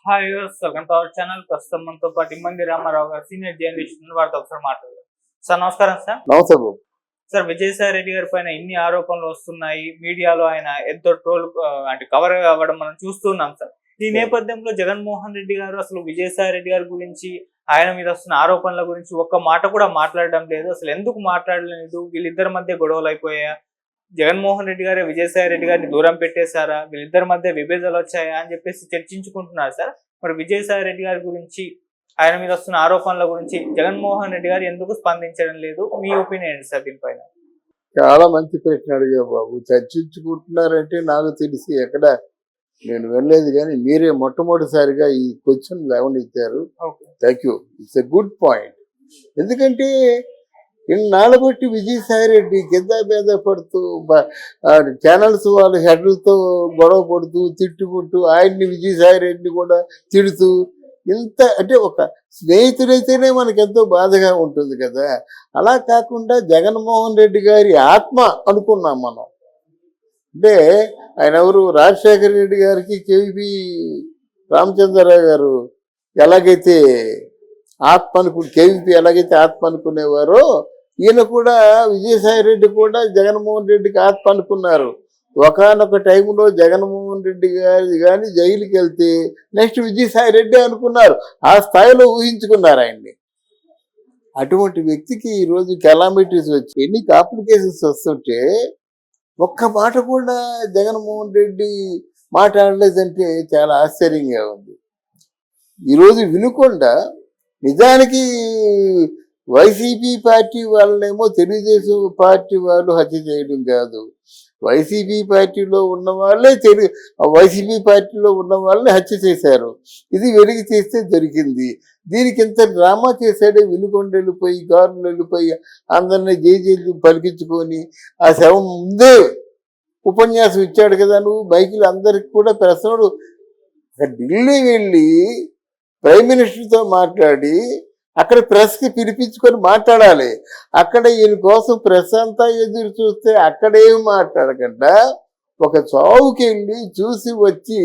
Hi viewers, welcome to our channel. ప్రస్తుతం మనతో పాటు ఇమ్మంది రామారావు గారు సీనియర్ జర్నలిస్ట్, వారితో ఒకసారి మాట్లాడదాం. సార్ నమస్కారం. సార్ నమస్తే బాబు. సార్, విజయసాయి రెడ్డి గారి పైన ఇన్ని ఆరోపణలు వస్తున్నాయి, మీడియాలో ఆయన ఎంతో ట్రోల్ అంటే కవర్ అవ్వడం మనం చూస్తున్నాం. సార్, ఈ నేపథ్యంలో జగన్మోహన్ రెడ్డి గారు అసలు విజయసాయి రెడ్డి గారి గురించి, ఆయన మీద వస్తున్న ఆరోపణల గురించి ఒక్క మాట కూడా మాట్లాడడం లేదు. అసలు ఎందుకు మాట్లాడలేదు? వీళ్ళిద్దరి మధ్య గొడవలు అయిపోయా? జగన్మోహన్ రెడ్డి గారు విజయసాయి రెడ్డి గారిని దూరం పెట్టేశారా? వీళ్ళిద్దరి మధ్య విభేదాలు వచ్చాయా అని చెప్పేసి చర్చించుకుంటున్నారు. సార్, మరి విజయసాయి రెడ్డి గారి గురించి, ఆయన మీద వస్తున్న ఆరోపణల గురించి జగన్మోహన్ రెడ్డి గారు ఎందుకు స్పందించడం లేదు? మీ ఒపీనియన్ ఏంటి సార్ దీనిపైన? చాలా మంచి ప్రశ్న అడిగా బాబు. చర్చించుకుంటున్నారంటే నాకు తెలిసి ఎక్కడ నేను వెళ్ళలేదు, కానీ మీరే మొట్టమొదటిసారిగా ఈ క్వశ్చన్ లేవనెత్తారు. Thank you. It's a good point. ఎందుకంటే ఇన్నాళ్ళ బట్టి విజయసాయి రెడ్డి కింద మీద పడుతూ ఛానల్స్ వాళ్ళ హెడ్లతో గొడవ పడుతూ తిట్టుకుంటూ ఆయన్ని విజయసాయి రెడ్డిని కూడా తిడుతూ ఇంత అంటే ఒక స్నేహితుడైతేనే మనకెంతో బాధగా ఉంటుంది కదా. అలా కాకుండా జగన్మోహన్ రెడ్డి గారి ఆత్మ అనుకున్నాం మనం. అంటే ఆయన ఎవరు, రాజశేఖర రెడ్డి గారికి కేవీపీ రామచంద్రరావు గారు ఎలాగైతే కేవీపీ ఎలాగైతే ఆత్మ అనుకునేవారో, ఈయన కూడా విజయసాయి రెడ్డి కూడా జగన్మోహన్ రెడ్డికి ఆత్మ అనుకున్నారు. ఒకనొక టైంలో జగన్మోహన్ రెడ్డి గారి కానీ జైలుకి వెళ్తే నెక్స్ట్ విజయసాయి రెడ్డి అనుకున్నారు. ఆ స్థాయిలో ఊహించుకున్నారు ఆయన్ని. అటువంటి వ్యక్తికి ఈరోజు కెలామిటీస్ వచ్చి ఎన్ని కాంప్లికేషన్స్ వస్తుంటే ఒక్క మాట కూడా జగన్మోహన్ రెడ్డి మాట్లాడలేదంటే చాలా ఆశ్చర్యంగా ఉంది. ఈరోజు వినుకొండ నిజానికి వైసీపీ పార్టీ వాళ్ళనేమో తెలుగుదేశం పార్టీ వాళ్ళు హత్య చేయడం కాదు, వైసీపీ పార్టీలో ఉన్న వాళ్ళే వైసీపీ పార్టీలో ఉన్న వాళ్ళని హత్య చేశారు. ఇది వెలికి తీస్తే దొరికింది. దీనికి ఇంత డ్రామా చేశాడే. వినుకొండ వెళ్ళిపోయి, గారులు వెళ్ళిపోయి అందరినీ జైలు పలికించుకొని ఆ శవం ముందే ఉపన్యాసం ఇచ్చాడు కదా. నువ్వు మైకులు అందరికి కూడా ప్రశ్నలు ఢిల్లీ వెళ్ళి ప్రైమ్ మినిస్టర్తో మాట్లాడి అక్కడ ప్రెస్కి పిలిపించుకొని మాట్లాడాలి. అక్కడ ఈయన కోసం ప్రెస్ అంతా ఎదురు చూస్తే అక్కడేం మాట్లాడకుండా ఒక చావుకి వెళ్ళి చూసి వచ్చి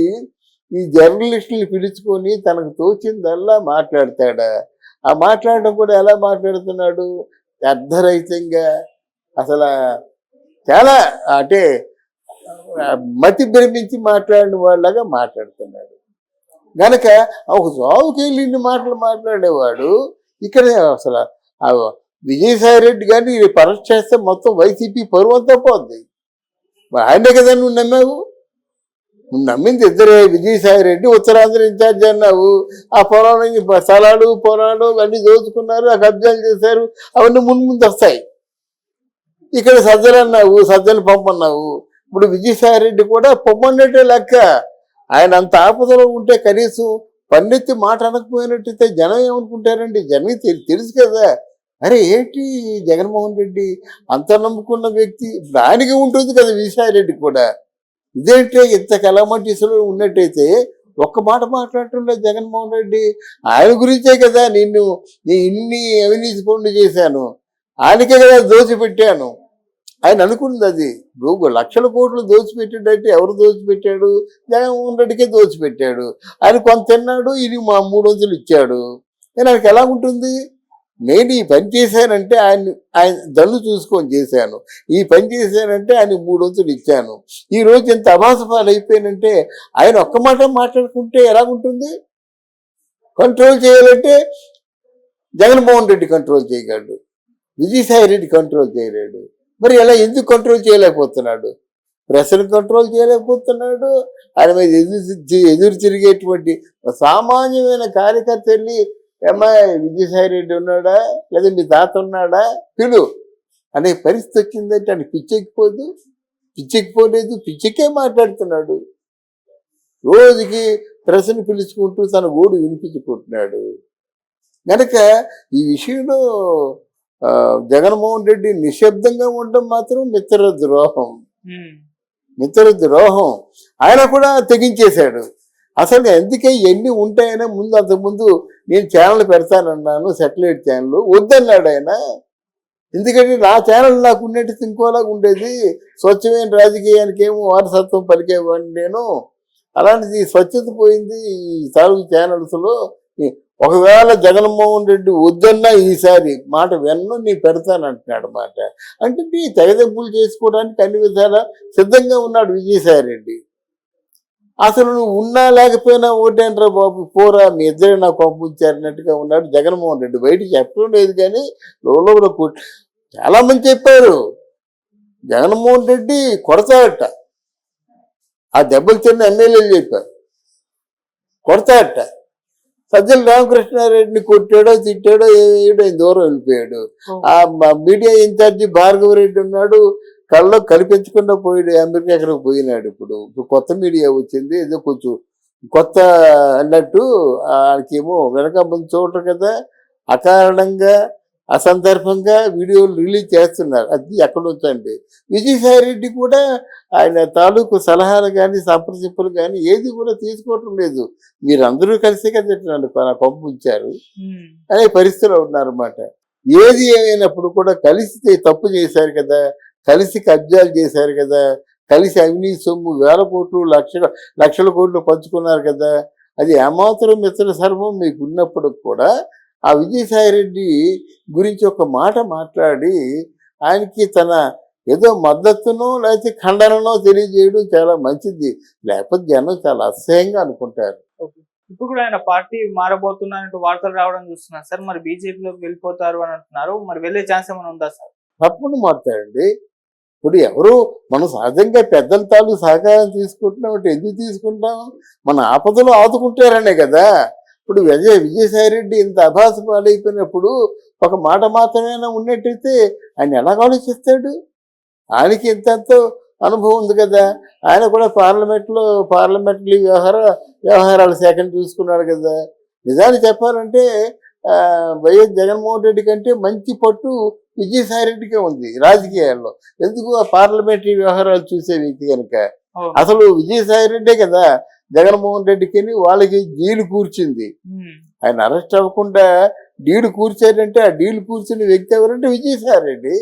ఈ జర్నలిస్టులు పిలుచుకొని తనకు తోచిందల్లా మాట్లాడతాడా? ఆ మాట్లాడడం కూడా ఎలా మాట్లాడుతున్నాడు? అర్ధరహితంగా, అసలు చాలా అంటే మతి భ్రమించి మాట్లాడిన వాళ్ళగా మాట్లాడుతున్నాడు. గనక ఒక చావుకి వెళ్ళి మాటలు మాట్లాడేవాడు ఇక్కడ అసలు విజయసాయి రెడ్డి గారిని అరెస్ట్ చేస్తే మొత్తం వైసీపీ పరువంతా పోద్ది. ఆయనే కదా నువ్వు నమ్మావు. నువ్వు నమ్మింది ఇద్దరే, విజయసాయి రెడ్డి ఉత్తరాంధ్ర ఇన్ఛార్జ్ అన్నావు. ఆ పొలాలని స్థలాలు పొలాలు అన్నీ దోచుకున్నారు, ఆ కబ్జాలు చేశారు, అవన్నీ ముందు వస్తాయి. ఇక్కడ సజ్జలు అన్నావు, సజ్జలు పంపన్నావు. ఇప్పుడు విజయసాయి రెడ్డి కూడా పొమ్మన్నట్టే లెక్క. ఆయన అంత ఆపదలో ఉంటే కనీసం పన్నెత్తి మాట అనకపోయినట్టయితే జనం ఏమనుకుంటారండి? జనం తెలుసు కదా. అరే ఏంటి జగన్మోహన్ రెడ్డి అంత నమ్ముకున్న వ్యక్తి, దానికి ఉంటుంది కదా విజయసాయి రెడ్డి కూడా. ఇదేంటే ఇంత కలామటీసులో ఉన్నట్టయితే ఒక్క మాట మాట్లాడుతుండే జగన్మోహన్ రెడ్డి. ఆయన గురించే కదా నీ ఇన్ని అవినీతి పనులు చేశాను, ఆయనకే కదా దోచిపెట్టాను ఆయన అనుకుంది. అది లక్షల కోట్లు దోచిపెట్టాడంటే ఎవరు దోచిపెట్టాడు? జగన్మోహన్ రెడ్డికే దోచిపెట్టాడు. ఆయన కొంత తిన్నాడు, ఇది మా 300 ఇచ్చాడు. ఆయనకి ఎలా ఉంటుంది? నేను ఈ పని చేశానంటే ఆయన దన్ను చూసుకొని చేశాను, ఈ పని చేశానంటే ఆయన 300 ఇచ్చాను. ఈ రోజు ఎంత అభాసపాలు అయిపోయానంటే ఆయన ఒక్క మాట మాట్లాడుకుంటే ఎలాగుంటుంది? కంట్రోల్ చేయాలంటే జగన్మోహన్ రెడ్డి కంట్రోల్ చేయగలడు, విజయసాయి రెడ్డి కంట్రోల్ చేయలేడు. మరి ఎలా ఎందుకు కంట్రోల్ చేయలేకపోతున్నాడు? ప్రెస్ను కంట్రోల్ చేయలేకపోతున్నాడు. ఆయన మీద ఎదురు తిరిగేటువంటి సామాన్యమైన కార్యకర్త వెళ్ళి, ఏమాయి విజయసాయి రెడ్డి ఉన్నాడా లేదా మీ తాత ఉన్నాడా పిలు అనే పరిస్థితి వచ్చిందంటే ఆయన పిచ్చెక్కిపోలేదు, పిచ్చెక్కే మాట్లాడుతున్నాడు. రోజుకి ప్రెస్ను పిలుచుకుంటూ తన గోడు వినిపించుకుంటున్నాడు. కనుక ఈ విషయంలో జగన్మోహన్ రెడ్డి నిశ్శబ్దంగా ఉండడం మాత్రం మిత్ర ద్రోహం. ఆయన కూడా తెగించేశాడు. అసలు ఎందుకే ఎన్ని ఉంటాయనే అంతకుముందు నేను ఛానల్ పెడతానన్నాను, సాటిలైట్ ఛానల్ వద్దన్నాడు ఆయన. ఎందుకంటే నా ఛానల్ నాకు ఉన్నట్టు ఇంకోలాగా ఉండేది, స్వచ్ఛమైన రాజకీయానికి ఏమో వారసత్వం పలికేవాడిని నేను. అలాంటిది స్వచ్ఛత పోయింది ఈ తాలూకు ఛానల్స్లో. ఒకవేళ జగన్మోహన్ రెడ్డి వద్దన్నా ఈసారి మాట నీ పెడతానంటున్నాడు మాట. అంటే నీ తెగదెంపులు చేసుకోవడానికి అన్ని విధాలా సిద్ధంగా ఉన్నాడు విజయసాయి రెడ్డి. అసలు నువ్వు ఉన్నా లేకపోయినా ఓటేంట్రా బాబు, పోరా మీ ఇద్దరే నాకు పంపించారన్నట్టుగా ఉన్నాడు జగన్మోహన్ రెడ్డి. బయటికి చెప్పడం లేదు కానీ లోపల చాలా మంది చెప్పారు జగన్మోహన్ రెడ్డి కొడతాడట. ఆ దెబ్బలు తిన్న ఎమ్మెల్యేలు చెప్పారు కొడతాడట. సజ్జల రామకృష్ణారెడ్డిని కొట్టాడో తిట్టాడో ఏడో దూరం వెళ్ళిపోయాడు. ఆ మీడియా ఇన్ఛార్జి భార్గవరెడ్డి ఉన్నాడు, కళ్ళలో కనిపించకుండా పోయాడు, అమెరికా ఎక్కడికి పోయినాడు. ఇప్పుడు కొత్త మీడియా వచ్చింది, ఏదో కొంచెం కొత్త అన్నట్టు ఆయనకేమో వెనక ముందు చూడరు కదా, అకారణంగా అసందర్భంగా వీడియోలు రిలీజ్ చేస్తున్నారు. అది ఎక్కడ వచ్చండి. విజయసాయి రెడ్డి కూడా ఆయన తాలూకు సలహాలు కానీ సంప్రదింపులు కానీ ఏది కూడా తీసుకోవటం లేదు. మీరందరూ కలిసి కదా నన్ను పంపించారు అనే పరిస్థితిలో ఉన్నారన్నమాట. ఏది ఏమైనప్పుడు కూడా కలిసి తప్పు చేశారు కదా, కలిసి కబ్జాలు చేశారు కదా, కలిసి అవినీతి సొమ్ము 1000 కోట్లు లక్షల కోట్లు పంచుకున్నారు కదా. అది ఏమాత్రం మిత్ర సర్వం మీకు ఉన్నప్పుడు కూడా ఆ విజయసాయి రెడ్డి గురించి ఒక మాట మాట్లాడి ఆయనకి తన ఏదో మద్దతునో లేకపోతే ఖండనో తెలియజేయడం చాలా మంచిది. లేకపోతే జనం చాలా అసహ్యంగా అనుకుంటారు. ఇప్పుడు కూడా ఆయన పార్టీ మారబోతున్నట్టు వార్తలు రావడం చూస్తున్నారు సార్. మరి బీజేపీలోకి వెళ్ళిపోతారు అని అంటున్నారు. మరి వెళ్ళే ఛాన్స్ ఏమైనా ఉందా సార్? తప్పకుండా మారుతారండి. ఇప్పుడు ఎవరు మనం సహజంగా పెద్దల తాలూకు సహకారం తీసుకుంటున్నాం అంటే ఎందుకు తీసుకుంటాం? మన ఆపదలో ఆదుకుంటారనే కదా. ఇప్పుడు విజయసాయి రెడ్డి ఇంత అభాస పాలైపోయినప్పుడు ఒక మాట మాత్రమేనా ఉన్నట్టయితే ఆయన ఎలా ఆలోచిస్తాడు? ఆయనకి ఇంతంతో అనుభవం ఉంది కదా. ఆయన కూడా పార్లమెంటరీ వ్యవహారాల శాఖను చూసుకున్నాడు కదా. నిజాన్ని చెప్పాలంటే వైఎస్ జగన్మోహన్ రెడ్డి కంటే మంచి పట్టు విజయసాయి రెడ్డికే ఉంది రాజకీయాల్లో. ఎందుకు? ఆ పార్లమెంటరీ వ్యవహారాలు చూసే వ్యక్తి కనుక. అసలు విజయసాయి రెడ్డే కదా జగన్మోహన్ రెడ్డికి వాళ్ళకి డీలు కూర్చుంది. ఆయన అరెస్ట్ అవ్వకుండా డీలు కూర్చారంటే ఆ డీలు కూర్చున్న వ్యక్తి ఎవరంటే విజయసాయి రెడ్డి.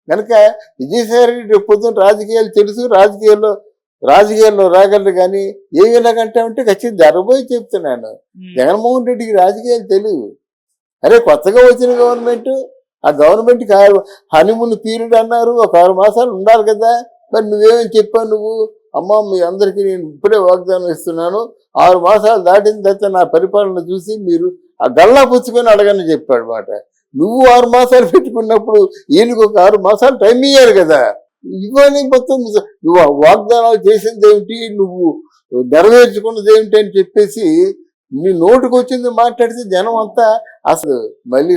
కనుక విజయసాయి రెడ్డి పొద్దున్న రాజకీయాలు తెలుసు, రాజకీయాల్లో రాగలరు. కానీ ఏమిలాగంటే ఉంటే ఖచ్చితంగా జరగబోయి చెప్తున్నాను, జగన్మోహన్ రెడ్డికి రాజకీయాలు తెలియదు. అరే కొత్తగా వచ్చిన గవర్నమెంట్, ఆ గవర్నమెంట్కి హనీమూన్ పీరియడ్ అన్నారు, ఒక 6 మాసాలు ఉండాలి కదా. మరి నువ్వేమని చెప్పావు? నువ్వు అమ్మ మీ అందరికీ నేను ఇప్పుడే వాగ్దానం ఇస్తున్నాను, 6 మాసాలు దాటిన తర్వాత నా పరిపాలన చూసి మీరు ఆ గల్లా పుచ్చుకొని అడగని చెప్పాడు మాట. నువ్వు 6 మాసాలు పెట్టుకున్నప్పుడు ఈయనకు ఒక 6 మాసాలు టైం ఇయ్యారు కదా. ఇవన్నీ మొత్తం నువ్వు వాగ్దానాలు చేసింది ఏమిటి, నువ్వు నెరవేర్చుకున్నది ఏమిటి అని చెప్పేసి నీ నోటుకు వచ్చింది మాట్లాడితే జనం అంతా అసలు మళ్ళీ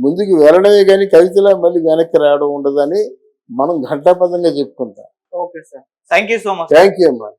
ముందుకు వెళ్ళడమే కానీ కవితలా మళ్ళీ వెనక్కి రావడం ఉండదని మనం ఘంటాపదంగా చెప్పుకుంటాం. Okay sir, thank you so much. Thank you అమ్మా.